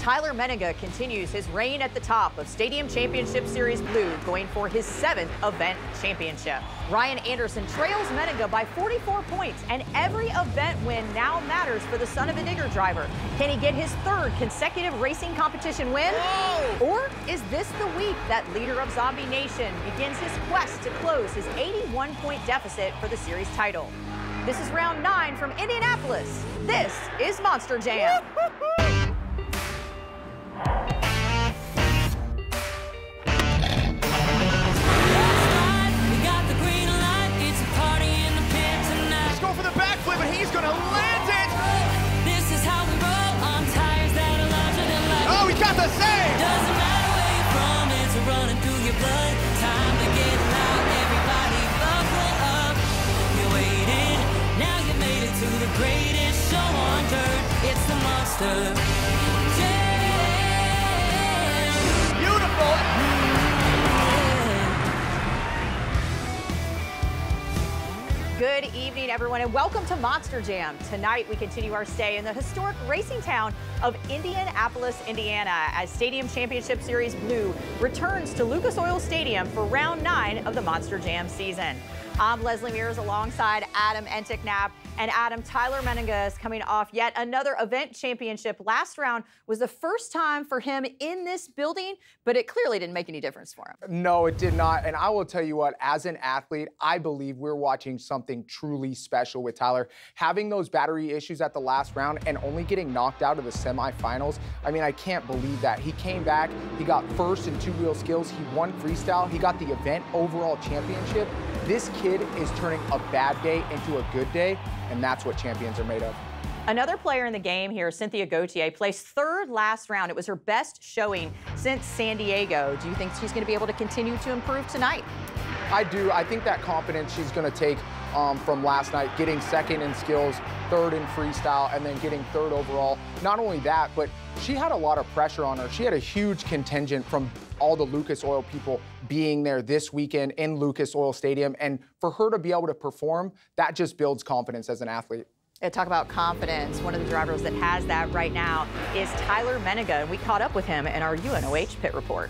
Tyler Menninga continues his reign at the top of Stadium Championship Series Blue, going for his 7th event championship. Ryan Anderson trails Menninga by 44 points, and every event win now matters for the Son-Uva Digger driver. Can he get his 3rd consecutive racing competition win? Whoa! Or is this the week that leader of Zombie Nation begins his quest to close his 81-point deficit for the series title? This is round 9 from Indianapolis. This is Monster Jam. He's going to land it! This is how we roll on tires that are larger than life. Oh, he got the save! Doesn't matter where you're from, it's running through your blood. Time to get loud, everybody buckle up. You waited, now you made it to the greatest show on dirt. It's the Monster Jam. Beautiful! Good evening, everyone, and welcome to Monster Jam. Tonight, we continue our stay in the historic racing town of Indianapolis, Indiana, as Stadium Championship Series Blue returns to Lucas Oil Stadium for round 9 of the Monster Jam season. I'm Leslie Mears alongside Adam Enticknap. And Adam, Tyler Menninga is coming off yet another event championship. Last round was the first time for him in this building, but it clearly didn't make any difference for him. No, it did not. And I will tell you what, as an athlete, I believe we're watching something truly special with Tyler. Having those battery issues at the last round and only getting knocked out of the semifinals, I mean, I can't believe that. He came back, he got first in 2-wheel skills, he won freestyle, he got the event overall championship. This kid is turning a bad day into a good day, and that's what champions are made of. Another player in the game here, Cynthia Gauthier, placed 3rd last round. It was her best showing since San Diego. Do you think she's going to be able to continue to improve tonight? I do. I think that confidence she's going to take from last night, getting 2nd in skills, 3rd in freestyle, and then getting 3rd overall. Not only that, but she had a lot of pressure on her. She had a huge contingent from all the Lucas Oil people being there this weekend in Lucas Oil Stadium. And for her to be able to perform, that just builds confidence as an athlete. Talk about confidence. One of the drivers that has that right now is Tyler Menninga, and we caught up with him in our UNOH pit report.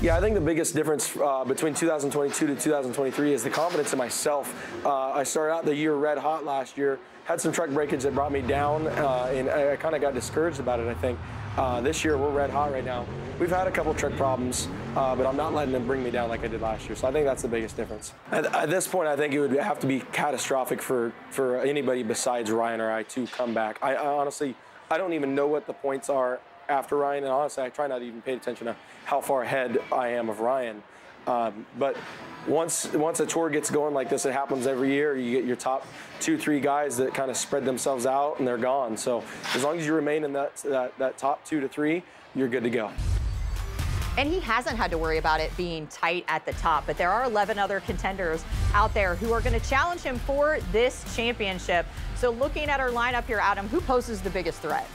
Yeah, I think the biggest difference between 2022 to 2023 is the confidence in myself. I started out the year red hot last year, had some truck breakage that brought me down, and I kind of got discouraged about it, I think. This year, we're red hot right now. We've had a couple truck problems, but I'm not letting them bring me down like I did last year. So I think that's the biggest difference. At this point, I think it would have to be catastrophic for anybody besides Ryan or I to come back. I honestly, I don't even know what the points are after Ryan, and honestly, I try not to even pay attention to how far ahead I am of Ryan. But once a tour gets going like this, it happens every year. You get your top 2-3 guys that kind of spread themselves out and they're gone. So as long as you remain in that top 2 to 3, you're good to go. And he hasn't had to worry about it being tight at the top, but there are 11 other contenders out there who are going to challenge him for this championship. So looking at our lineup here, Adam, who poses the biggest threat?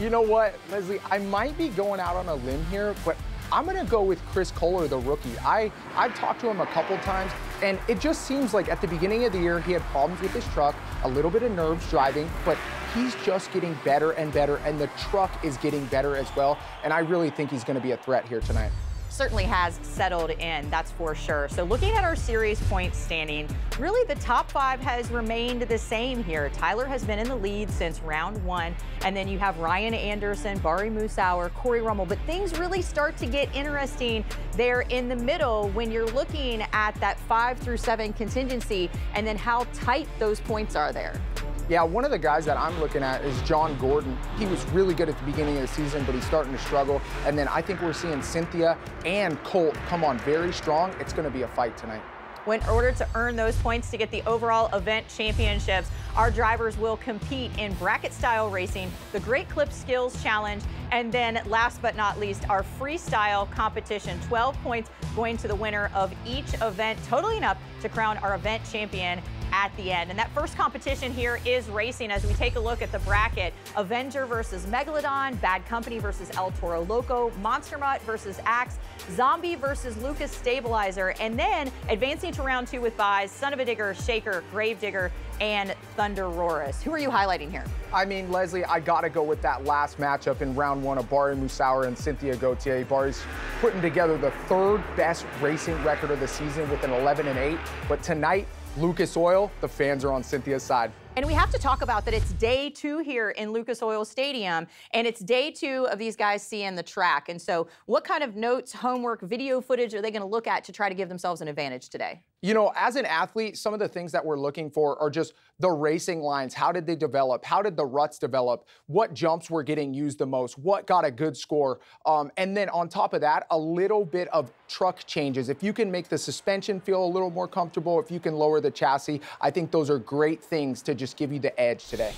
You know what, Leslie, I might be going out on a limb here, but I'm going to go with Chris Kohler, the rookie. I've talked to him a couple times, and it just seems like at the beginning of the year, he had problems with his truck, a little bit of nerves driving, but he's just getting better and better, and the truck is getting better as well, and I really think he's going to be a threat here tonight. Certainly has settled in, that's for sure. So looking at our series points standing, really the top 5 has remained the same here. Tyler has been in the lead since round 1, and then you have Ryan Anderson, Bari Musauer, Corey Rummel, but things really start to get interesting there in the middle when you're looking at that 5 through 7 contingency and then how tight those points are there. Yeah, one of the guys that I'm looking at is John Gordon. He was really good at the beginning of the season, but he's starting to struggle. And then I think we're seeing Cynthia and Colt come on very strong. It's going to be a fight tonight. In order to earn those points to get the overall event championships, our drivers will compete in bracket-style racing, the Great Clip Skills Challenge, and then last but not least, our freestyle competition. 12 points going to the winner of each event, totaling up to crown our event champion at the end. And that first competition here is racing as we take a look at the bracket. Avenger versus Megalodon, Bad Company versus El Toro Loco, Monster Mutt versus Axe, Zombie versus Lucas Stabilizer, and then advancing to round 2 with buys, Son-Uva Digger, Shaker, Grave Digger, and Thunder Roris. Who are you highlighting here? I mean, Leslie, I got to go with that last matchup in round 1 of Bari Musauer and Cynthia Gauthier. Bari's putting together the 3rd best racing record of the season with an 11-8. But tonight, Lucas Oil, the fans are on Cynthia's side. And we have to talk about that it's day 2 here in Lucas Oil Stadium, and it's day 2 of these guys seeing the track. And so what kind of notes, homework, video footage are they going to look at to try to give themselves an advantage today? You know, as an athlete, some of the things that we're looking for are just the racing lines. How did they develop? How did the ruts develop? What jumps were getting used the most? What got a good score? And then on top of that, a little bit of truck changes. If you can make the suspension feel a little more comfortable, if you can lower the chassis, I think those are great things to just give you the edge today.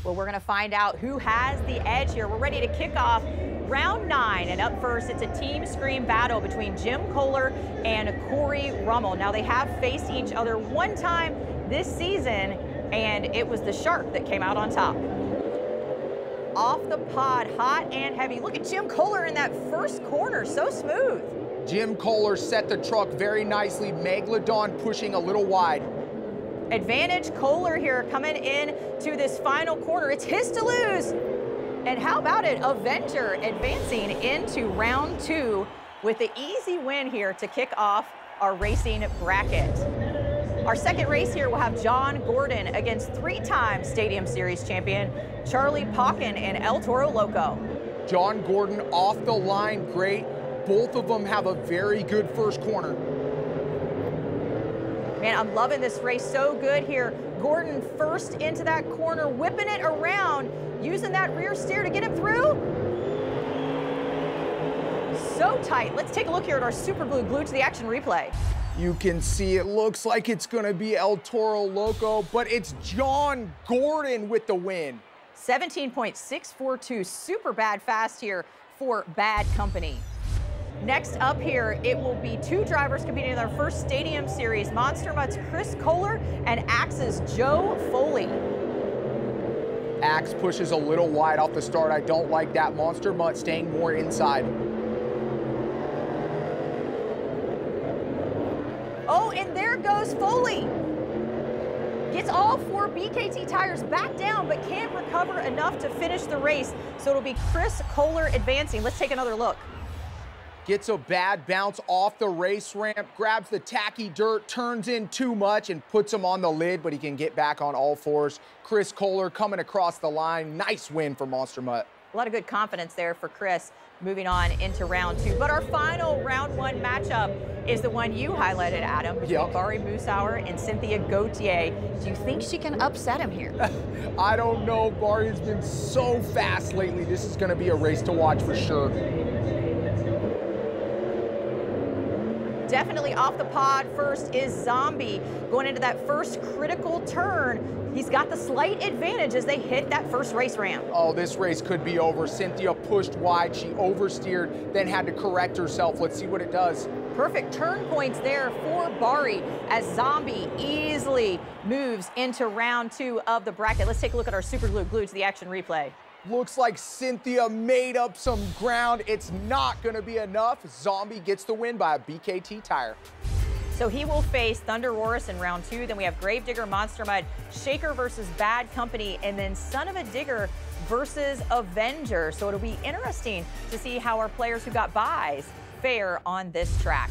Well, we're going to find out who has the edge here. We're ready to kick off round 9, and up first, it's a team scream battle between Jim Kohler and Corey Rummel. Now, they have faced each other one time this season, and it was the Shark that came out on top. Off the pod, hot and heavy. Look at Jim Kohler in that first corner, so smooth. Jim Kohler set the truck very nicely. Megalodon pushing a little wide. Advantage Kohler here coming in to this final corner. It's his to lose. And how about it? Avenger advancing into round 2 with the easy win here to kick off our racing bracket. Our second race here will have John Gordon against 3-time Stadium Series champion Charlie Pauken and El Toro Loco. John Gordon off the line, great. Both of them have a very good first corner. Man, I'm loving this race so good here. Gordon first into that corner, whipping it around, using that rear steer to get him through. So tight. Let's take a look here at our super glue glued to the action replay. You can see it looks like it's going to be El Toro Loco, but it's John Gordon with the win. 17.642, super bad fast here for Bad Company. Next up here, it will be 2 drivers competing in our first Stadium Series, Monster Mutt's Chris Kohler and Axe's Joe Foley. Axe pushes a little wide off the start. I don't like that. Monster Mutt staying more inside. Oh, and there goes Foley. Gets all 4 BKT tires back down, but can't recover enough to finish the race. So it'll be Chris Kohler advancing. Let's take another look. Gets a bad bounce off the race ramp, grabs the tacky dirt, turns in too much and puts him on the lid, but he can get back on all 4s. Chris Kohler coming across the line. Nice win for Monster Mutt. A lot of good confidence there for Chris moving on into round 2. But our final round 1 matchup is the one you highlighted, Adam, between Bari Musauer and Cynthia Gauthier. Do you think she can upset him here? I don't know. Bari has been so fast lately. This is going to be a race to watch for sure. Definitely off the pod first is Zombie. Going into that first critical turn, he's got the slight advantage as they hit that first race ramp. Oh, this race could be over. Cynthia pushed wide, she oversteered, then had to correct herself. Let's see what it does. Perfect turn points there for Bari as Zombie easily moves into round 2 of the bracket. Let's take a look at our super glue glued to the action replay. Looks like Cynthia made up some ground. It's not going to be enough. Zombie gets the win by a BKT tire. So he will face Thunder Roris in round 2. Then we have Gravedigger, Monster Mutt, Shaker versus Bad Company, and then Son-Uva Digger versus Avenger. So it'll be interesting to see how our players who got buys fare on this track.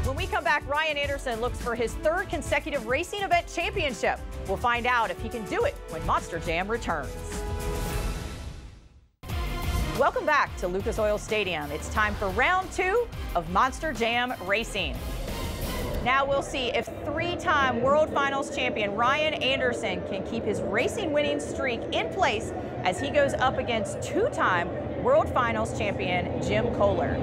When we come back, Ryan Anderson looks for his 3rd consecutive racing event championship. We'll find out if he can do it when Monster Jam returns. Welcome back to Lucas Oil Stadium. It's time for round 2 of Monster Jam Racing. Now we'll see if 3-time World Finals champion Ryan Anderson can keep his racing winning streak in place as he goes up against 2-time World Finals champion Jim Kohler.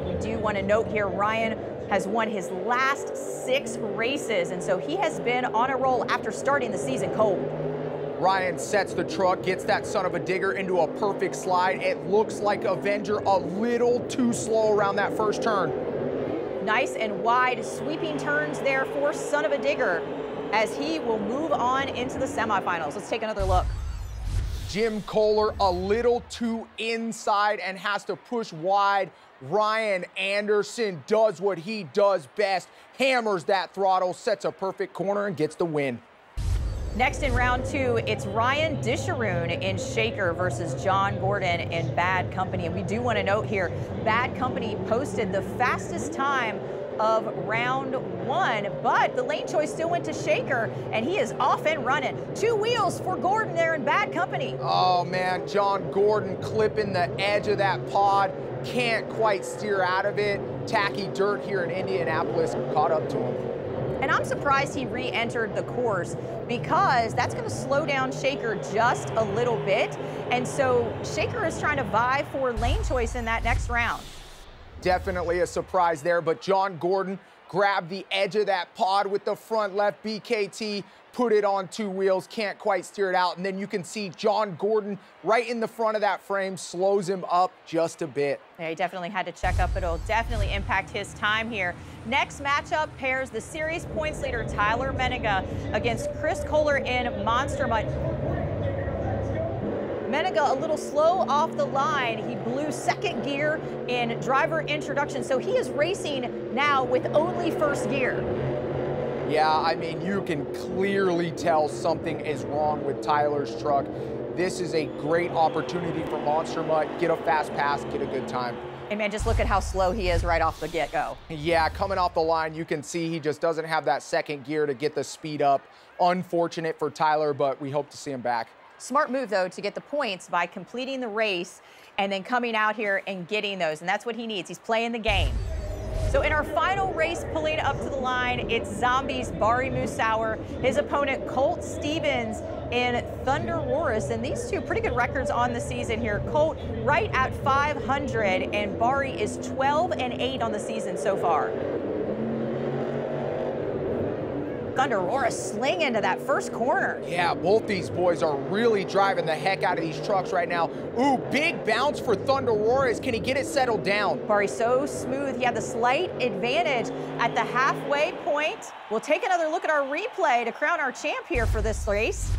We do want to note here, Ryan has won his last 6 races, and so he has been on a roll after starting the season cold. Ryan sets the truck, gets that Son-Uva Digger into a perfect slide. It looks like Avenger a little too slow around that first turn. Nice and wide sweeping turns there for Son-Uva Digger as he will move on into the semifinals. Let's take another look. Jim Kohler a little too inside and has to push wide. Ryan Anderson does what he does best, hammers that throttle, sets a perfect corner, and gets the win. Next in round 2, it's Ryan Disharoon in Shaker versus John Gordon in Bad Company. And we do want to note here, Bad Company posted the fastest time of round 1, but the lane choice still went to Shaker, and he is off and running. 2 wheels for Gordon there in Bad Company. Oh man, John Gordon clipping the edge of that pod, can't quite steer out of it. Tacky dirt here in Indianapolis caught up to him. And I'm surprised he re-entered the course, because that's going to slow down Shaker just a little bit. And so Shaker is trying to vie for lane choice in that next round. Definitely a surprise there, but John Gordon grabbed the edge of that pod with the front left BKT, put it on 2 wheels, can't quite steer it out. And then you can see John Gordon right in the front of that frame, slows him up just a bit. Yeah, he definitely had to check up. It'll definitely impact his time here. Next matchup pairs the series points leader Tyler Menninga against Chris Kohler in Monster Mutt. Menninga a little slow off the line. He blew second gear in driver introduction, so he is racing now with only first gear. Yeah, I mean, you can clearly tell something is wrong with Tyler's truck. This is a great opportunity for Monster Mutt. Get a fast pass, get a good time. And man, just look at how slow he is right off the get-go. Yeah, coming off the line, you can see he just doesn't have that second gear to get the speed up. Unfortunate for Tyler, but we hope to see him back. Smart move, though, to get the points by completing the race and then coming out here and getting those. And that's what he needs. He's playing the game. So in our final race pulling up to the line, it's Zombies Bari Musauer, his opponent Colt Stevens in Thunder Wars. And these two pretty good records on the season here. Colt right at 500, and Bari is 12-8 on the season so far. Thunder Aurora sling into that first corner. Yeah, both these boys are really driving the heck out of these trucks right now. Ooh, big bounce for Thunder Aurora. Can he get it settled down? Bari's so smooth. He had the slight advantage at the halfway point. We'll take another look at our replay to crown our champ here for this race.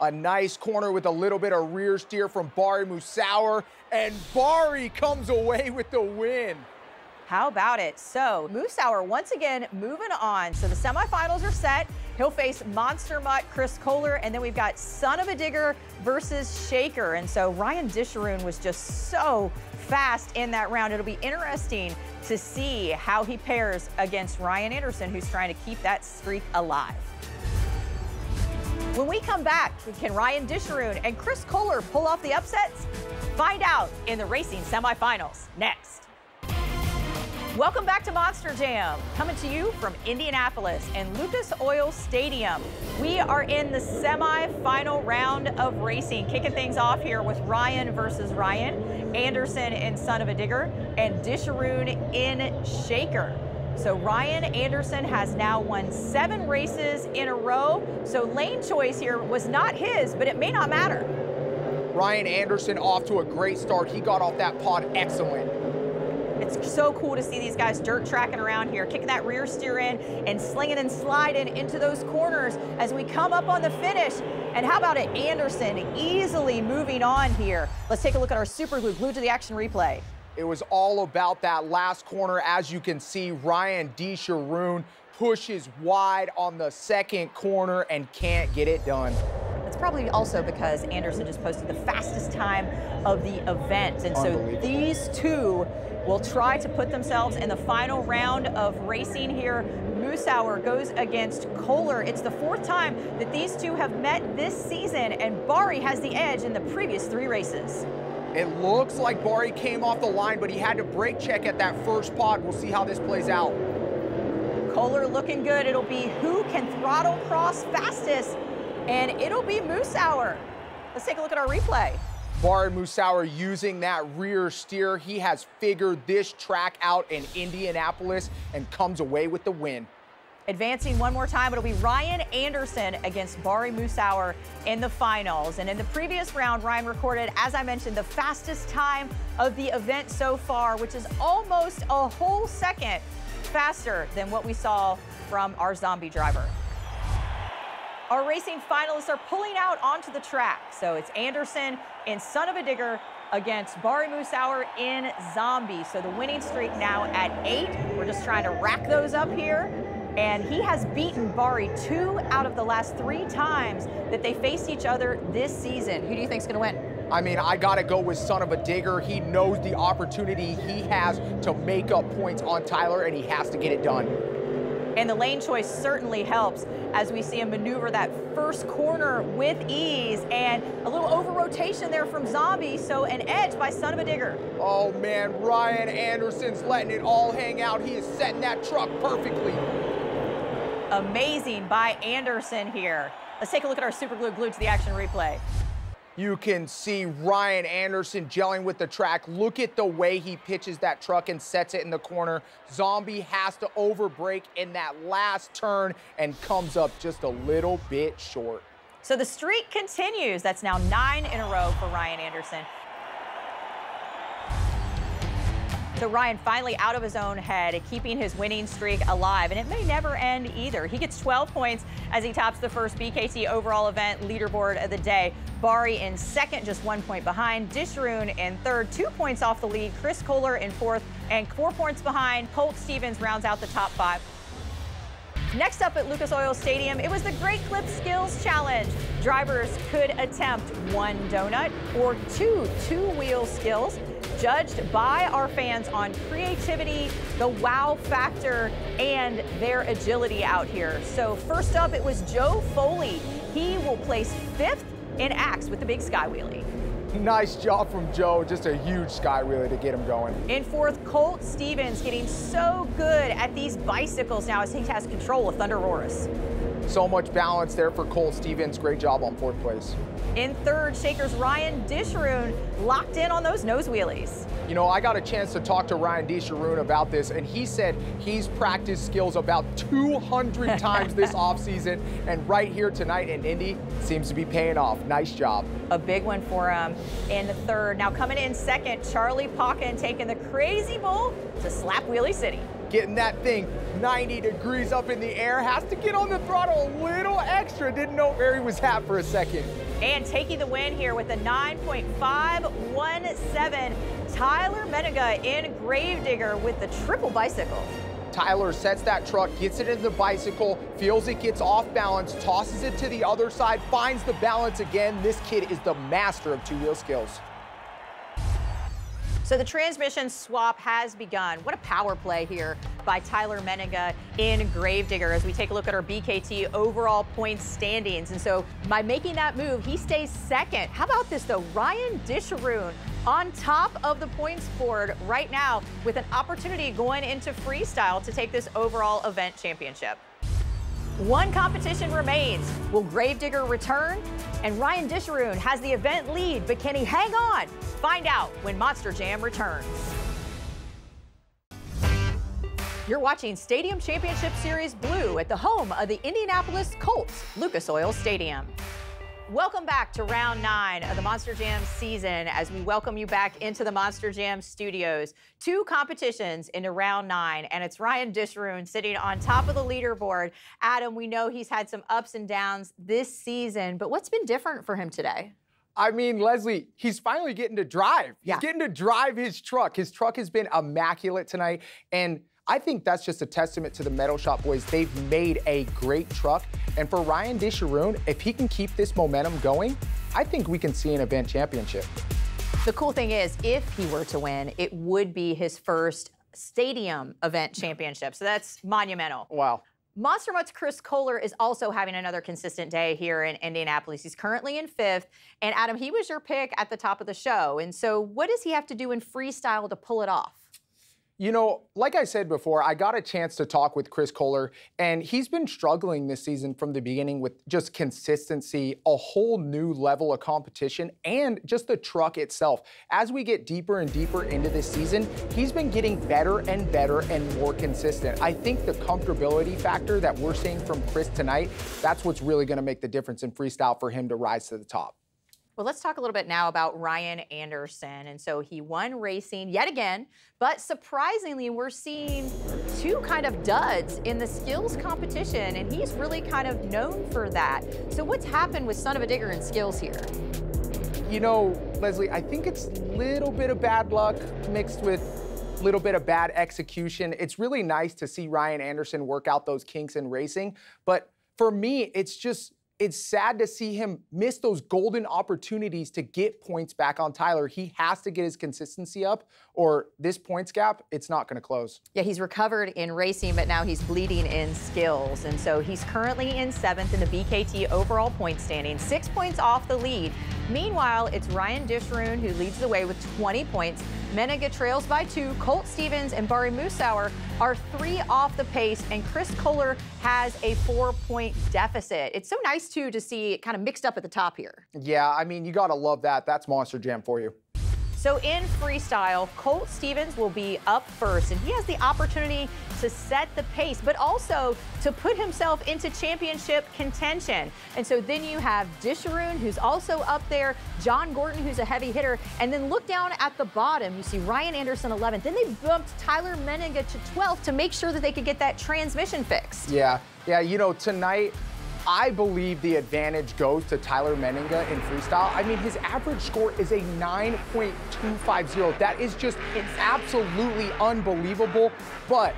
A nice corner with a little bit of rear steer from Bari Musauer, and Bari comes away with the win. How about it? So Musauer once again moving on. So the semifinals are set. He'll face Monster Mutt, Chris Kohler, and then we've got Son-Uva Digger versus Shaker. And so Ryan Disharoon was just so fast in that round. It'll be interesting to see how he pairs against Ryan Anderson, who's trying to keep that streak alive. When we come back, can Ryan Disharoon and Chris Kohler pull off the upsets? Find out in the racing semifinals next. Welcome back to Monster Jam, coming to you from Indianapolis and Lucas Oil Stadium. We are in the semi-final round of racing, kicking things off here with Ryan versus Ryan, Anderson in Son-Uva Digger, and Disharoon in Shaker. So Ryan Anderson has now won 7 races in a row. So lane choice here was not his, but it may not matter. Ryan Anderson off to a great start. He got off that pod excellent. It's so cool to see these guys dirt tracking around here, kicking that rear steer in and slinging and sliding into those corners as we come up on the finish. And how about it, Anderson easily moving on here. Let's take a look at our super glue, glued to the action replay. It was all about that last corner. As you can see, Ryan Disharoon pushes wide on the second corner and can't get it done. It's probably also because Anderson just posted the fastest time of the event. And so these two will try to put themselves in the final round of racing here. Musauer goes against Kohler. It's the 4th time that these two have met this season, and Bari has the edge in the previous 3 races. It looks like Bari came off the line, but he had to brake check at that first pod. We'll see how this plays out. Kohler looking good. It'll be who can throttle cross fastest, and it'll be Musauer. Let's take a look at our replay. Bari Musauer using that rear steer. He has figured this track out in Indianapolis and comes away with the win. Advancing one more time, it'll be Ryan Anderson against Bari Musauer in the finals. And in the previous round, Ryan recorded, as I mentioned, the fastest time of the event so far, which is almost a whole second faster than what we saw from our zombie driver. Our racing finalists are pulling out onto the track. So it's Anderson in Son-Uva Digger against Bari Musauer in Zombie. So the winning streak now at 8. We're just trying to rack those up here. And he has beaten Bari 2 out of the last 3 times that they faced each other this season. Who do you think is going to win? I mean, I got to go with Son-Uva Digger. He knows the opportunity he has to make up points on Tyler, and he has to get it done. And the lane choice certainly helps as we see him maneuver that first corner with ease, and a little over rotation there from Zombie, so an edge by Son-Uva Digger. Oh man, Ryan Anderson's letting it all hang out. He is setting that truck perfectly. Amazing by Anderson here. Let's take a look at our super glued to the action replay. You can see Ryan Anderson gelling with the track. Look at the way he pitches that truck and sets it in the corner. Zombie has to overbrake in that last turn and comes up just a little bit short. So the streak continues. That's now 9 in a row for Ryan Anderson. So Ryan finally out of his own head, keeping his winning streak alive, and it may never end either. He gets 12 points as he tops the first BKT overall event leaderboard of the day. Bari in second, just 1 point behind. Disharoon in third, 2 points off the lead. Chris Kohler in fourth, and 4 points behind. Colt Stevens rounds out the top 5. Next up at Lucas Oil Stadium, it was the Great Clip Skills Challenge. Drivers could attempt 1 donut or 2 two-wheel skills, judged by our fans on creativity, the wow factor, and their agility out here. So first up, it was Joe Foley. He will place 5th in axe with the big sky wheelie. Nice job from Joe, just a huge sky wheelie to get him going. In fourth, Colt Stevens getting so good at these bicycles now as he has control of Thunder Roarus. So much balance there for Colt Stevens. Great job on 4th place. In third, Shaker's Ryan Disharoon locked in on those nose wheelies. You know, I got a chance to talk to Ryan Disharoon about this, and he said he's practiced skills about 200 times this offseason, and right here tonight in Indy seems to be paying off. Nice job. A big one for him in the third. Now coming in second, Charlie Pocken taking the Crazy Bull to Slap Wheelie City. Getting that thing 90 degrees up in the air, has to get on the throttle a little extra. Didn't know where he was at for a second. And taking the win here with a 9.517, Tyler Menninga in Gravedigger with the triple bicycle. Tyler sets that truck, gets it in the bicycle, feels it gets off balance, tosses it to the other side, finds the balance again. This kid is the master of two-wheel skills. So the transmission swap has begun. What a power play here by Tyler Menninga in Gravedigger as we take a look at our BKT overall points standings. And so by making that move, he stays second. How about this though? Ryan Disharoon on top of the points board right now with an opportunity going into freestyle to take this overall event championship. One competition remains. Will Gravedigger return? And Ryan Disharoon has the event lead, but can he hang on? Find out when Monster Jam returns. You're watching Stadium Championship Series Blue at the home of the Indianapolis Colts, Lucas Oil Stadium. Welcome back to round 9 of the Monster Jam season as we welcome you back into the Monster Jam studios. 2 competitions into round 9, and it's Ryan Disharoon sitting on top of the leaderboard. Adam, we know he's had some ups and downs this season, but what's been different for him today? I mean, Leslie, he's finally getting to drive. He's getting to drive his truck. His truck has been immaculate tonight, and I think that's just a testament to the Metal Shop boys. They've made a great truck. And for Ryan Disharoon, if he can keep this momentum going, I think we can see an event championship. The cool thing is, if he were to win, it would be his first stadium event championship. So that's monumental. Wow. Monster Mutt's Chris Kohler is also having another consistent day here in Indianapolis. He's currently in 5th. And Adam, he was your pick at the top of the show. And so what does he have to do in freestyle to pull it off? You know, like I said before, I got a chance to talk with Chris Kohler, and he's been struggling this season from the beginning with just consistency, a whole new level of competition, and just the truck itself. As we get deeper and deeper into this season, he's been getting better and better and more consistent. I think the comfortability factor that we're seeing from Chris tonight, that's what's really going to make the difference in freestyle for him to rise to the top. Well, let's talk a little bit now about Ryan Anderson. And so he won racing yet again, but surprisingly, we're seeing two kind of duds in the skills competition, and he's really kind of known for that. So what's happened with Son-Uva Digger and skills here? You know, Leslie, I think it's a little bit of bad luck mixed with a little bit of bad execution. It's really nice to see Ryan Anderson work out those kinks in racing, but for me, it's sad to see him miss those golden opportunities to get points back on Tyler. He has to get his consistency up, or this points gap, it's not going to close. Yeah, he's recovered in racing, but now he's bleeding in skills. And so he's currently in 7th in the BKT overall point standing, 6 points off the lead. Meanwhile, it's Ryan Disharoon who leads the way with 20 points. Menninga trails by 2. Colt Stevens and Bari Musauer are 3 off the pace, and Chris Kohler has a 4-point deficit. It's so nice, too, to see it kind of mixed up at the top here. Yeah, I mean, you got to love that. That's Monster Jam for you. So in freestyle, Colt Stevens will be up first, and he has the opportunity to set the pace, but also to put himself into championship contention. And so then you have Disharoon, who's also up there, John Gordon, who's a heavy hitter, and then look down at the bottom, you see Ryan Anderson 11th. Then they bumped Tyler Menninga to 12th to make sure that they could get that transmission fixed. Yeah, you know, tonight, I believe the advantage goes to Tyler Menninga in freestyle. I mean, his average score is a 9.250. That is just absolutely unbelievable. But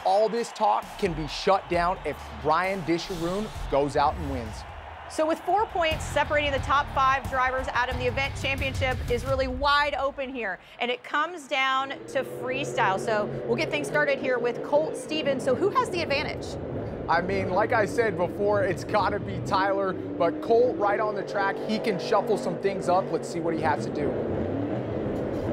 all this talk can be shut down if Ryan Disharoon goes out and wins. So with 4 points separating the top 5 drivers, Adam, the event championship is really wide open here. And it comes down to freestyle. So we'll get things started here with Colt Stevens. So who has the advantage? I mean, like I said before, it's got to be Tyler, but Colt right on the track, he can shuffle some things up. Let's see what he has to do.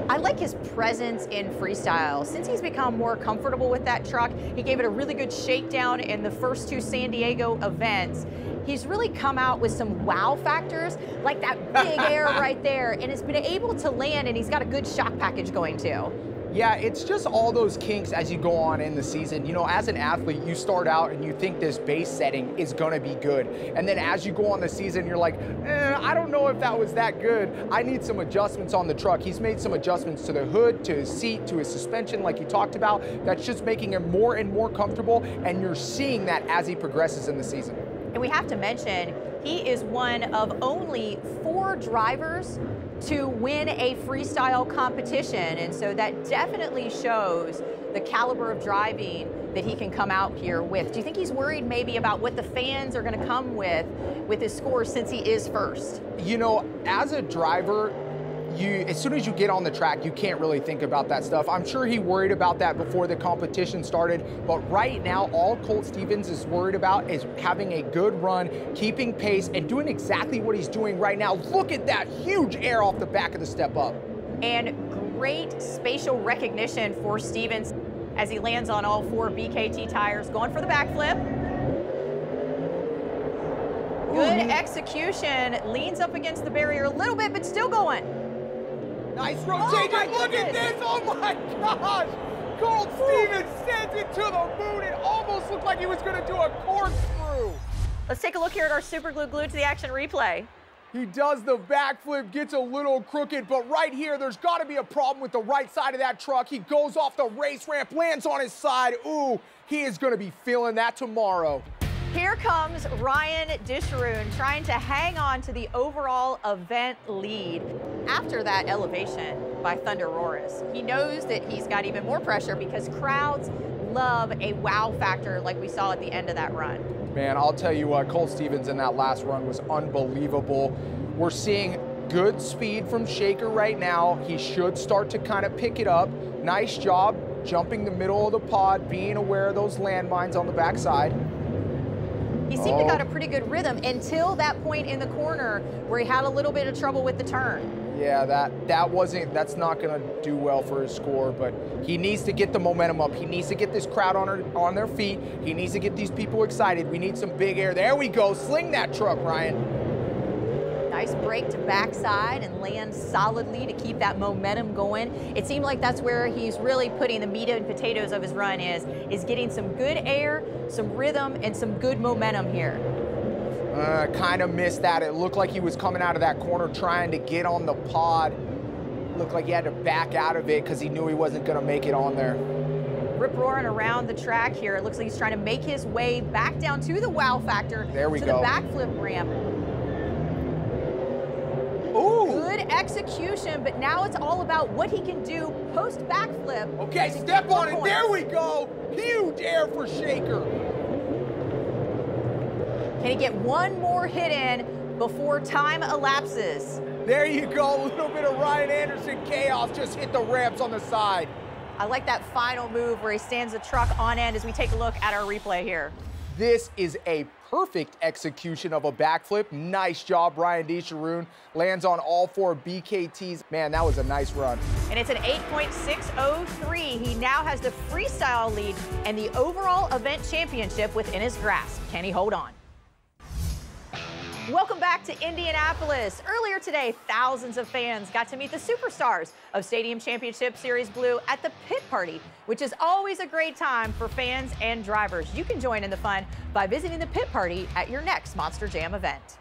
I like his presence in freestyle. Since he's become more comfortable with that truck, he gave it a really good shakedown in the first 2 San Diego events. He's really come out with some wow factors, like that big air right there, and has been able to land, and he's got a good shock package going too. Yeah, it's just all those kinks as you go on in the season. You know, as an athlete, you start out and you think this base setting is gonna be good. And then as you go on the season, you're like, I don't know if that was that good. I need some adjustments on the truck. He's made some adjustments to the hood, to his seat, to his suspension, like you talked about. That's just making him more and more comfortable, and you're seeing that as he progresses in the season. And we have to mention, he is one of only 4 drivers to win a freestyle competition. And so that definitely shows the caliber of driving that he can come out here with. Do you think he's worried maybe about what the fans are going to come with his scores since he is first? You know, as a driver, as soon as you get on the track, you can't really think about that stuff. I'm sure he worried about that before the competition started, but right now, all Colt Stevens is worried about is having a good run, keeping pace, and doing exactly what he's doing right now. Look at that huge air off the back of the step up. And great spatial recognition for Stevens as he lands on all 4 BKT tires, going for the backflip. Good execution, leans up against the barrier a little bit, but still going. Nice rotation. Look at this. Oh my gosh. Colt Stevens sends it to the moon. It almost looked like he was going to do a corkscrew. Let's take a look here at our Super Glued to the Action replay. He does the backflip, gets a little crooked, but right here, there's got to be a problem with the right side of that truck. He goes off the race ramp, lands on his side. Ooh, he is going to be feeling that tomorrow. Here comes Ryan Disharoon trying to hang on to the overall event lead. After that elevation by Thunder Roris, he knows that he's got even more pressure because crowds love a wow factor like we saw at the end of that run. Man, I'll tell you what, Colt Stevens in that last run was unbelievable. We're seeing good speed from Shaker right now. He should start to kind of pick it up. Nice job jumping the middle of the pod, being aware of those landmines on the backside. He seemed to got a pretty good rhythm until that point in the corner where he had a little bit of trouble with the turn. Yeah, that's not going to do well for his score, but he needs to get the momentum up. He needs to get this crowd on their feet. He needs to get these people excited. We need some big air. There we go. Sling that truck, Ryan. Nice break to backside and land solidly to keep that momentum going. It seemed like that's where he's really putting the meat and potatoes of his run is getting some good air, some rhythm, and some good momentum here. Kind of missed that. It looked like he was coming out of that corner trying to get on the pod. Looked like he had to back out of it because he knew he wasn't going to make it on there. Rip-roaring around the track here. It looks like he's trying to make his way back down to the wow factor. There we to go. the backflip ramp. Ooh. Good execution, but now it's all about what he can do post backflip. Okay, step on it. There we go. Huge air for Shaker. Can he get one more hit in before time elapses? There you go. A little bit of Ryan Anderson chaos. Just hit the ramps on the side. I like that final move where he stands the truck on end as we take a look at our replay here. This is a perfect execution of a backflip. Nice job, Ryan DeSharoon. Lands on all 4 BKTs. Man, that was a nice run. And it's an 8.603. He now has the freestyle lead and the overall event championship within his grasp. Can he hold on? Welcome back to Indianapolis. Earlier today, thousands of fans got to meet the superstars of Stadium Championship Series Blue at the pit party, which is always a great time for fans and drivers. You can join in the fun by visiting the pit party at your next Monster Jam event.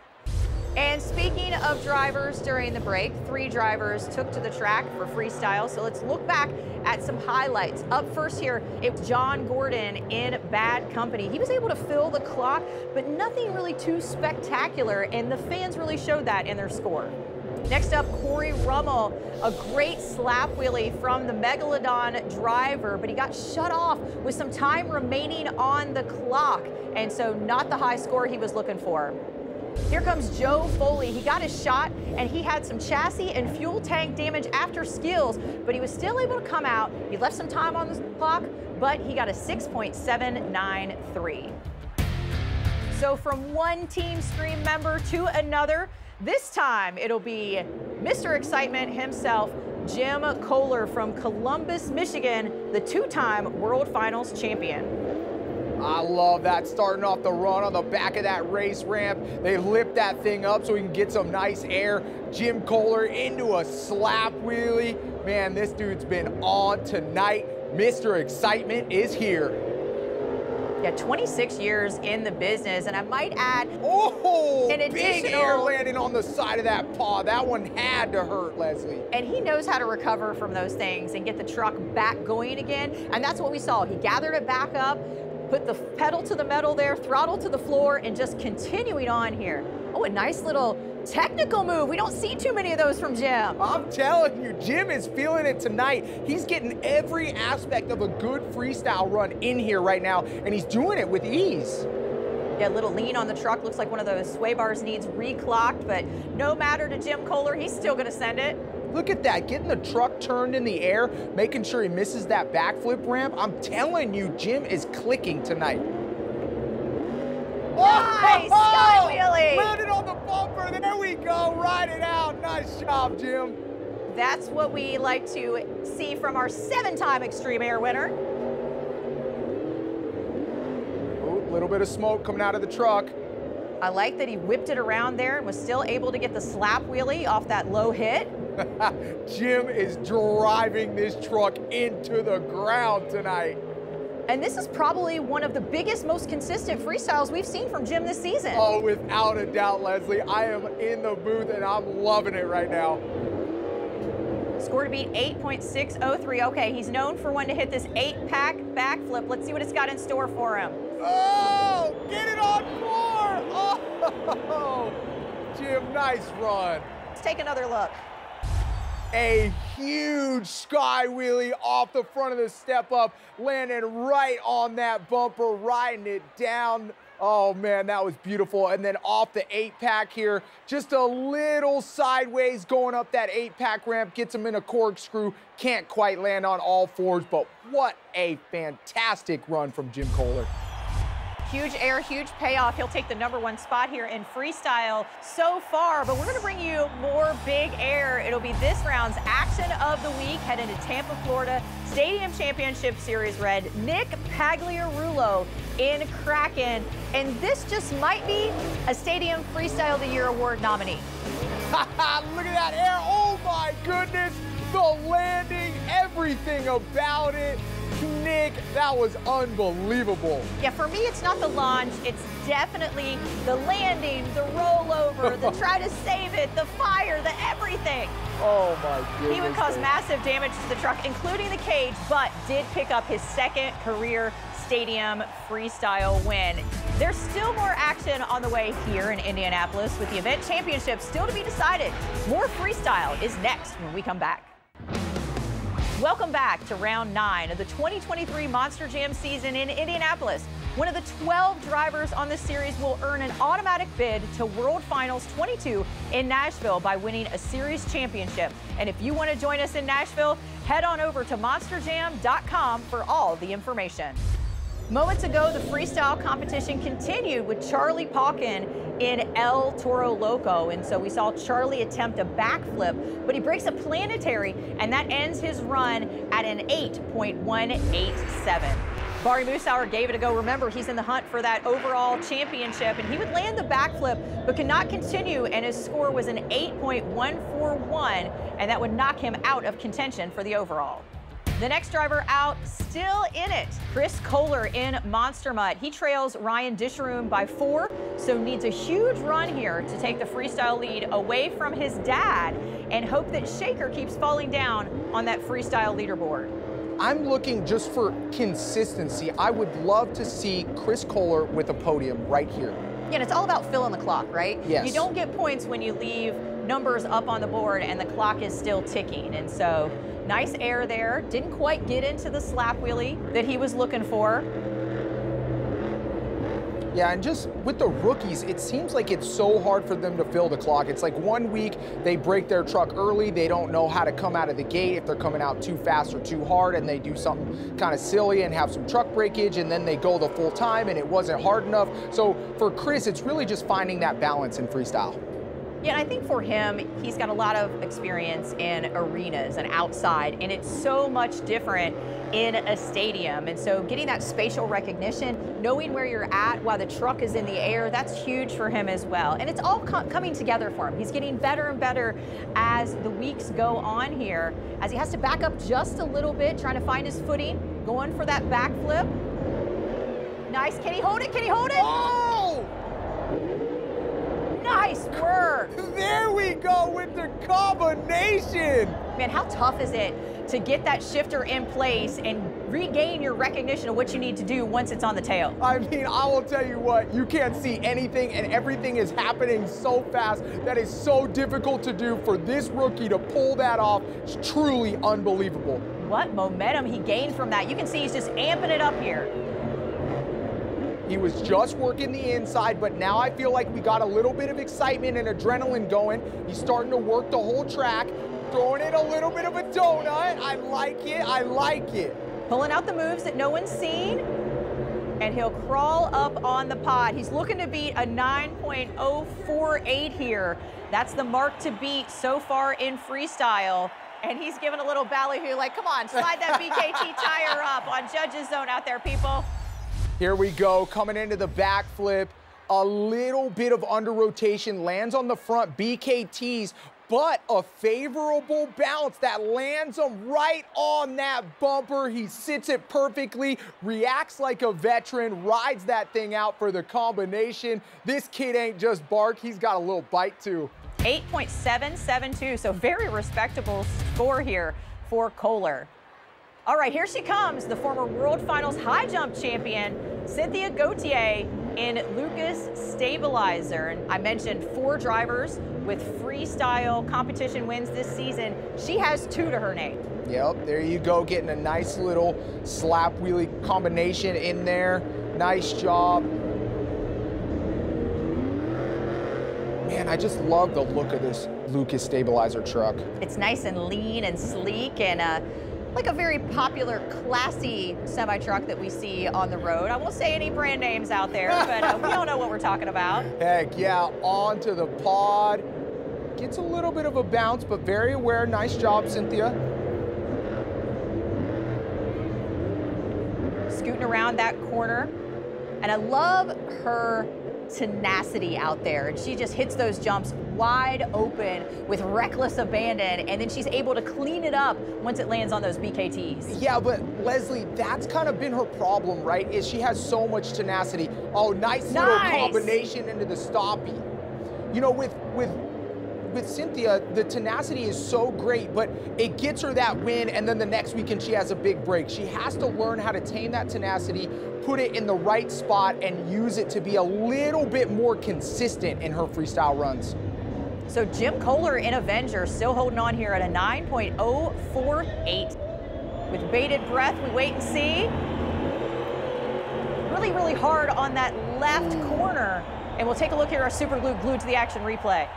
And speaking of drivers during the break, 3 drivers took to the track for freestyle. So let's look back at some highlights. Up first here, it's John Gordon in bad company. He was able to fill the clock, but nothing really too spectacular, and the fans really showed that in their score. Next up, Corey Rummel, a great slap wheelie from the Megalodon driver, but he got shut off with some time remaining on the clock, and so not the high score he was looking for. Here comes Joe Foley. He got his shot, and he had some chassis and fuel tank damage after skills, but he was still able to come out. He left some time on the clock, but he got a 6.793. So from one Team Scream member to another, this time it'll be Mr. Excitement himself, Jim Kohler from Columbus, Michigan, the 2-time World Finals champion. I love that, starting off the run on the back of that race ramp. They lift that thing up so we can get some nice air. Jim Kohler into a slap wheelie. Man, this dude's been on tonight. Mr. Excitement is here. Yeah, 26 years in the business, and I might add, big air landing on the side of that pod. That one had to hurt, Leslie. And he knows how to recover from those things and get the truck back going again, and that's what we saw. He gathered it back up, put the pedal to the metal there, throttle to the floor, and just continuing on here. Oh, a nice little technical move. We don't see too many of those from Jim. I'm telling you, Jim is feeling it tonight. He's getting every aspect of a good freestyle run in here right now, and he's doing it with ease. Yeah, a little lean on the truck. Looks like one of those sway bars needs reclocked, but no matter to Jim Kohler, he's still going to send it. Look at that, getting the truck turned in the air, making sure he misses that backflip ramp. I'm telling you, Jim is clicking tonight. Nice sky wheelie. Landed on the bumper, there we go, ride it out. Nice job, Jim. That's what we like to see from our 7-time Extreme Air winner. Ooh, a little bit of smoke coming out of the truck. I like that he whipped it around there and was still able to get the slap wheelie off that low hit. Jim is driving this truck into the ground tonight. And this is probably one of the biggest, most consistent freestyles we've seen from Jim this season. Oh, without a doubt, Leslie. I am in the booth and I'm loving it right now. Score to beat 8.603. Okay, he's known for one to hit this 8-pack backflip. Let's see what it's got in store for him. Oh, get it on 4. Oh, Jim, nice run. Let's take another look. A huge sky wheelie off the front of the step up, landing right on that bumper, riding it down. Oh man, that was beautiful. And then off the 8-pack here, just a little sideways going up that 8-pack ramp, gets him in a corkscrew. Can't quite land on all 4s, but what a fantastic run from Jim Kohler. Huge air, huge payoff. He'll take the #1 spot here in freestyle so far, but we're going to bring you more big air. It'll be this round's action of the week, heading to Tampa, Florida, Stadium Championship Series Red, Nick Pagliarulo in Kraken, and this just might be a Stadium Freestyle of the Year award nominee. Look at that air, oh my goodness, the landing, everything about it. Nick, that was unbelievable. Yeah, for me, it's not the launch. It's definitely the landing, the rollover, the try to save it, the fire, the everything. Oh, my goodness. He would cause massive damage to the truck, including the cage, but did pick up his second career stadium freestyle win. There's still more action on the way here in Indianapolis with the event championship still to be decided. More freestyle is next when we come back. Welcome back to round 9 of the 2023 Monster Jam season in Indianapolis. One of the 12 drivers on the series will earn an automatic bid to World Finals 22 in Nashville by winning a series championship. And if you want to join us in Nashville, head on over to monsterjam.com for all the information. Moments ago, the freestyle competition continued with Charlie Pauken in El Toro Loco. And so we saw Charlie attempt a backflip, but he breaks a planetary, and that ends his run at an 8.187. Barry Moosauer gave it a go. Remember, he's in the hunt for that overall championship, and he would land the backflip, but could not continue, and his score was an 8.141, and that would knock him out of contention for the overall. The next driver out, still in it, Chris Kohler in Monster Mutt. He trails Ryan Disharoon by 4, so needs a huge run here to take the freestyle lead away from his dad and hope that Shaker keeps falling down on that freestyle leaderboard. I'm looking just for consistency. I would love to see Chris Kohler with a podium right here. Yeah, and it's all about filling the clock, right? Yes. You don't get points when you leave numbers up on the board and the clock is still ticking. And so nice air there. Didn't quite get into the slap wheelie that he was looking for. Yeah, and just with the rookies, it seems like it's so hard for them to fill the clock. It's like 1 week they break their truck early, they don't know how to come out of the gate, if they're coming out too fast or too hard, and they do something kind of silly and have some truck breakage, and then they go the full time and it wasn't hard enough. So for Chris, it's really just finding that balance in freestyle. Yeah, and I think for him, he's got a lot of experience in arenas and outside, and it's so much different in a stadium. And so getting that spatial recognition, knowing where you're at while the truck is in the air, that's huge for him as well. And it's all coming together for him. He's getting better and better as the weeks go on here, as he has to back up just a little bit, trying to find his footing, going for that backflip. Nice, can he hold it? Can he hold it? Oh! Nice work. There we go with the combination. Man, how tough is it to get that shifter in place and regain your recognition of what you need to do once it's on the tail? I mean, I will tell you what, you can't see anything and everything is happening so fast. That is so difficult to do. For this rookie to pull that off, it's truly unbelievable. What momentum he gained from that. You can see he's just amping it up here. He was just working the inside, but now I feel like we got a little bit of excitement and adrenaline going. He's starting to work the whole track, throwing in a little bit of a donut. I like it, I like it. Pulling out the moves that no one's seen, and he'll crawl up on the pod. He's looking to beat a 9.048 here. That's the mark to beat so far in freestyle. And he's giving a little ballyhoo like, come on, slide that BKT tire up on Judges Zone out there, people. Here we go, coming into the backflip. A little bit of under rotation, lands on the front BKTs, but a favorable bounce that lands him right on that bumper. He sits it perfectly, reacts like a veteran, rides that thing out for the combination. This kid ain't just bark, he's got a little bite too. 8.772, so very respectable score here for Kohler. All right, here she comes, the former World Finals high jump champion, Cynthia Gauthier in Lucas Stabilizer. And I mentioned 4 drivers with freestyle competition wins this season. She has 2 to her name. Yep, there you go, getting a nice little slap wheelie combination in there. Nice job. Man, I just love the look of this Lucas Stabilizer truck. It's nice and lean and sleek, and like a very popular, classy semi-truck that we see on the road. I won't say any brand names out there, but we all know what we're talking about. Heck yeah, onto the pod. Gets a little bit of a bounce, but very aware. Nice job, Cynthia. Scooting around that corner. And I love her tenacity out there, and she just hits those jumps wide open with reckless abandon, and then she's able to clean it up once it lands on those BKTs. Yeah, but Leslie, that's kind of been her problem, right? Is she has so much tenacity. Oh, nice little combination into the stoppie. You know, with Cynthia, the tenacity is so great, but it gets her that win, and then the next weekend she has a big break. She has to learn how to tame that tenacity, put it in the right spot, and use it to be a little bit more consistent in her freestyle runs. So Jim Kohler in Avenger still holding on here at a 9.048. With bated breath, we wait and see. Really, really hard on that left corner. And we'll take a look here at our super glued to the action replay.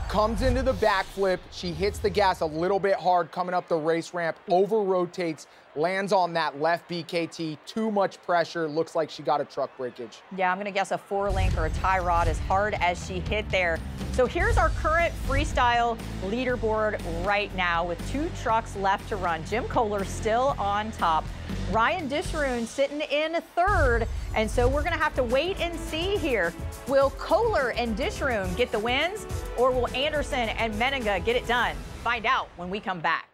Comes into the backflip, she hits the gas a little bit hard coming up the race ramp, over rotates, lands on that left BKT, too much pressure, looks like she got a truck breakage. Yeah, I'm gonna guess a 4-link or a tie rod as hard as she hit there. So here's our current freestyle leaderboard right now with 2 trucks left to run. Jim Kohler still on top. Ryan Disharoon sitting in 3rd, and so we're gonna have to wait and see here. Will Kohler and Disharoon get the wins, or will Anderson and Menninga get it done? Find out when we come back.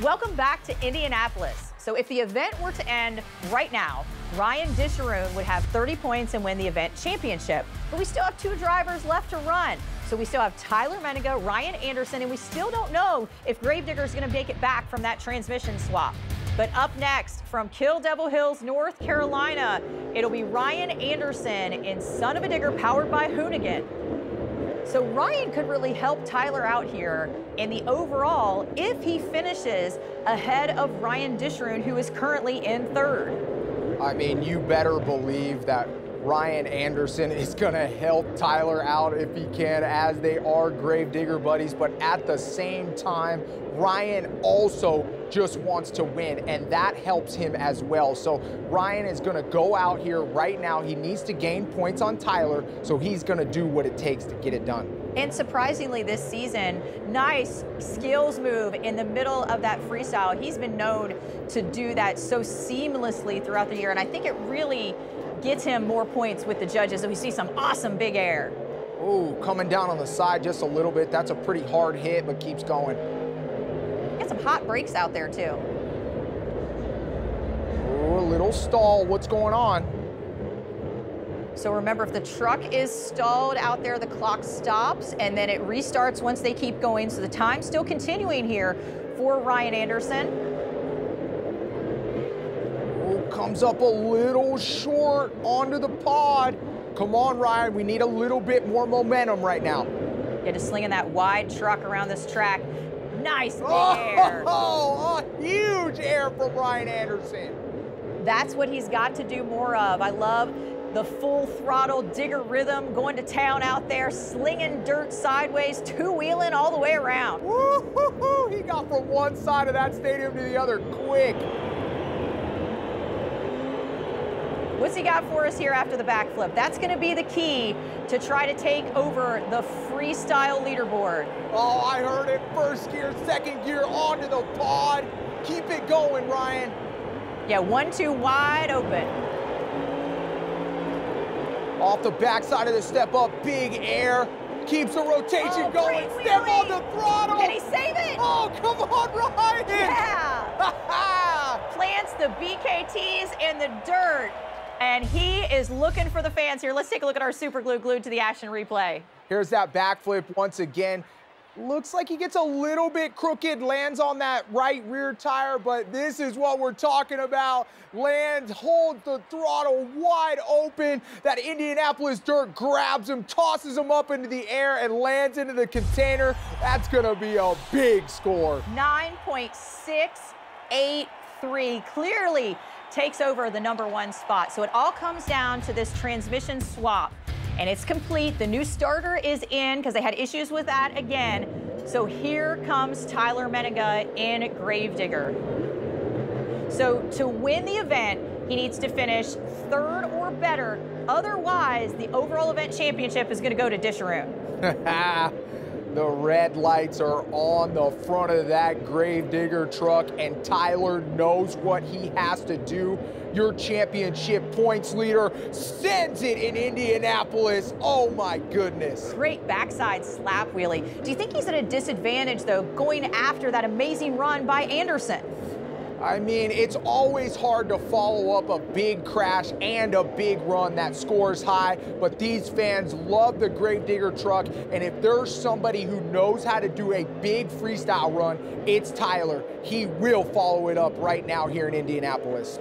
Welcome back to Indianapolis. So if the event were to end right now, Ryan Disharoon would have 30 points and win the event championship. But we still have 2 drivers left to run. So we still have Tyler Menninga, Ryan Anderson, and we still don't know if Gravedigger's gonna make it back from that transmission swap. But up next, from Kill Devil Hills, North Carolina, it'll be Ryan Anderson in Son of a Digger powered by Hoonigan. So Ryan could really help Tyler out here in the overall if he finishes ahead of Ryan Disharoon, who is currently in 3rd. I mean, you better believe that Ryan Anderson is gonna help Tyler out if he can, as they are Gravedigger buddies, but at the same time, Ryan also just wants to win, and that helps him as well. So Ryan is gonna go out here right now. He needs to gain points on Tyler, so he's gonna do what it takes to get it done. And surprisingly this season, nice skills move in the middle of that freestyle. He's been known to do that so seamlessly throughout the year, and I think it really gets him more points with the judges. So we see some awesome big air. Ooh, coming down on the side just a little bit. That's a pretty hard hit, but keeps going. Get some hot breaks out there too. Ooh, a little stall. What's going on? So remember, if the truck is stalled out there, the clock stops and then it restarts once they keep going. So the time's still continuing here for Ryan Anderson. Ooh, comes up a little short onto the pod. Come on, Ryan. We need a little bit more momentum right now. Yeah, just slinging that wide truck around this track. Nice big air. Oh, a huge air from Ryan Anderson. That's what he's got to do more of. I love the full throttle digger rhythm, going to town out there, slinging dirt sideways, 2-wheeling all the way around. Woo-hoo-hoo. He got from one side of that stadium to the other quick. What's he got for us here after the backflip? That's going to be the key to try to take over the freestyle leaderboard. Oh, I heard it. 1st gear, 2nd gear, onto the pod. Keep it going, Ryan. Yeah, 1-2 wide open. Off the backside of the step up, big air. Keeps the rotation going. Step on the throttle. Can he save it? Oh, come on, Ryan. Yeah. Plants the BKTs in the dirt. And he is looking for the fans here. Let's take a look at our super glued to the action replay. Here's that backflip once again. Looks like he gets a little bit crooked, lands on that right rear tire, but this is what we're talking about. Lands, holds the throttle wide open. That Indianapolis dirt grabs him, tosses him up into the air, and lands into the container. That's gonna be a big score. 9.683. Clearly takes over the #1 spot. So it all comes down to this transmission swap. And it's complete. The new starter is in because they had issues with that again. So here comes Tyler Menninga in Gravedigger. So to win the event, he needs to finish 3rd or better. Otherwise, the overall event championship is going to go to Disharoon. The red lights are on the front of that Gravedigger truck, and Tyler knows what he has to do. Your championship points leader sends it in Indianapolis. Oh my goodness. Great backside slap wheelie. Do you think he's at a disadvantage, though, going after that amazing run by Anderson? I mean, it's always hard to follow up a big crash and a big run that scores high, but these fans love the Gravedigger truck, and if there's somebody who knows how to do a big freestyle run, it's Tyler. He will follow it up right now here in Indianapolis.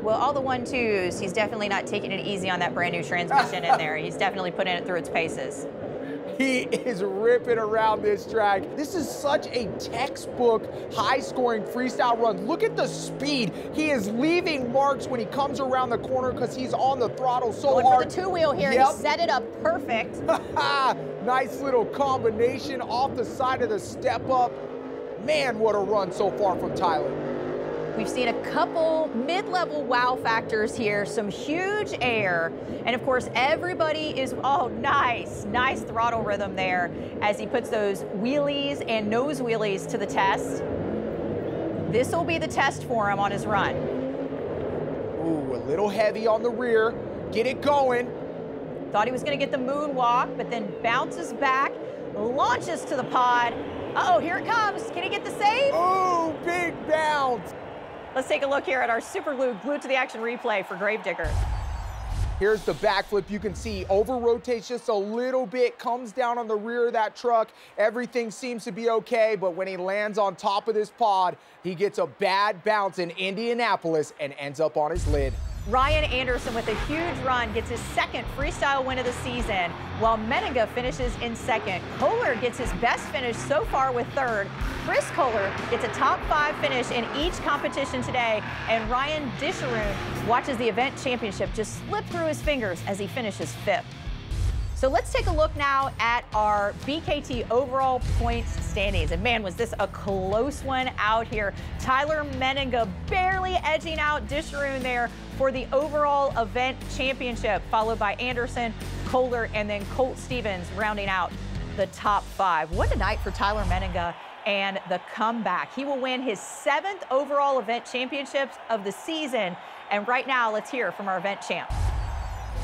Well, all the 1-2s, he's definitely not taking it easy on that brand new transmission in there. He's definitely putting it through its paces. He is ripping around this track. This is such a textbook, high-scoring freestyle run. Look at the speed. He is leaving marks when he comes around the corner because he's on the throttle so Going hard. For the two-wheel here, Yep. He set it up perfect. Nice little combination off the side of the step-up. Man, what a run so far from Tyler. We've seen a couple mid-level wow factors here, some huge air, and of course everybody is, oh, nice throttle rhythm there as he puts those wheelies and nose wheelies to the test. This will be the test for him on his run. Ooh, a little heavy on the rear. Get it going. Thought he was going to get the moonwalk, but then bounces back, launches to the pod. Uh-oh, here it comes. Can he get the save? Oh, big bounce. Let's take a look here at our super glued to the action replay for Gravedigger. Here's the backflip. You can see over rotates just a little bit, comes down on the rear of that truck. Everything seems to be okay, but when he lands on top of this pod, he gets a bad bounce in Indianapolis and ends up on his lid. Ryan Anderson with a huge run gets his second freestyle win of the season, while Menninga finishes in second. Kohler gets his best finish so far with third. Chris Kohler gets a top 5 finish in each competition today, and Ryan Disharoon watches the event championship just slip through his fingers as he finishes 5th. So let's take a look now at our BKT overall points standings. And man, was this a close one out here. Tyler Menninga barely edging out Disharoon there for the overall event championship, followed by Anderson, Kohler, and then Colt Stevens rounding out the top 5. What a night for Tyler Menninga and the comeback. He will win his 7th overall event championships of the season. And right now, let's hear from our event champ.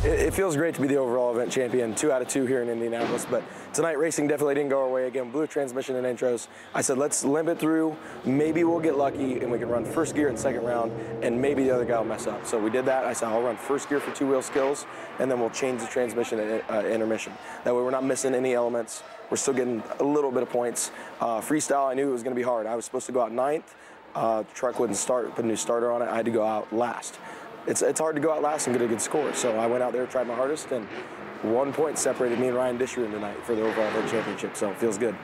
It feels great to be the overall event champion, 2 out of 2 here in Indianapolis, but tonight racing definitely didn't go our way again. Blew a transmission and intros. I said, let's limp it through. Maybe we'll get lucky and we can run first gear in second round, and maybe the other guy will mess up. So we did that. I said, I'll run first gear for 2-wheel skills, and then we'll change the transmission at intermission. That way we're not missing any elements. We're still getting a little bit of points. Freestyle, I knew it was going to be hard. I was supposed to go out 9th. The truck wouldn't start, put a new starter on it. I had to go out last. It's hard to go out last and get a good score. So I went out there, tried my hardest, and 1 point separated me and Ryan Disharoon tonight for the overall event championship, so it feels good.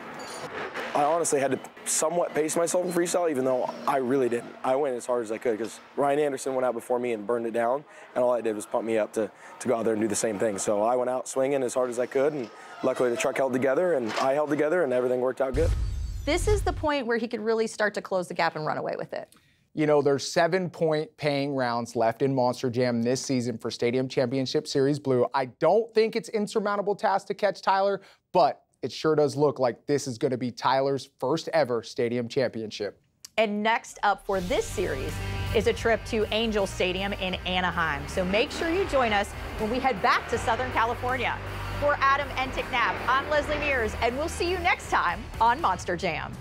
I honestly had to somewhat pace myself in freestyle, even though I really didn't. I went as hard as I could because Ryan Anderson went out before me and burned it down, and all I did was pump me up to go out there and do the same thing. So I went out swinging as hard as I could, and luckily the truck held together, and I held together, and everything worked out good. This is the point where he could really start to close the gap and run away with it. You know, there's 7-point paying rounds left in Monster Jam this season for Stadium Championship Series Blue. I don't think it's insurmountable task to catch Tyler, but it sure does look like this is going to be Tyler's first ever Stadium Championship. And next up for this series is a trip to Angel Stadium in Anaheim. So make sure you join us when we head back to Southern California. For Adam and Ticknap, I'm Leslie Mears, and we'll see you next time on Monster Jam.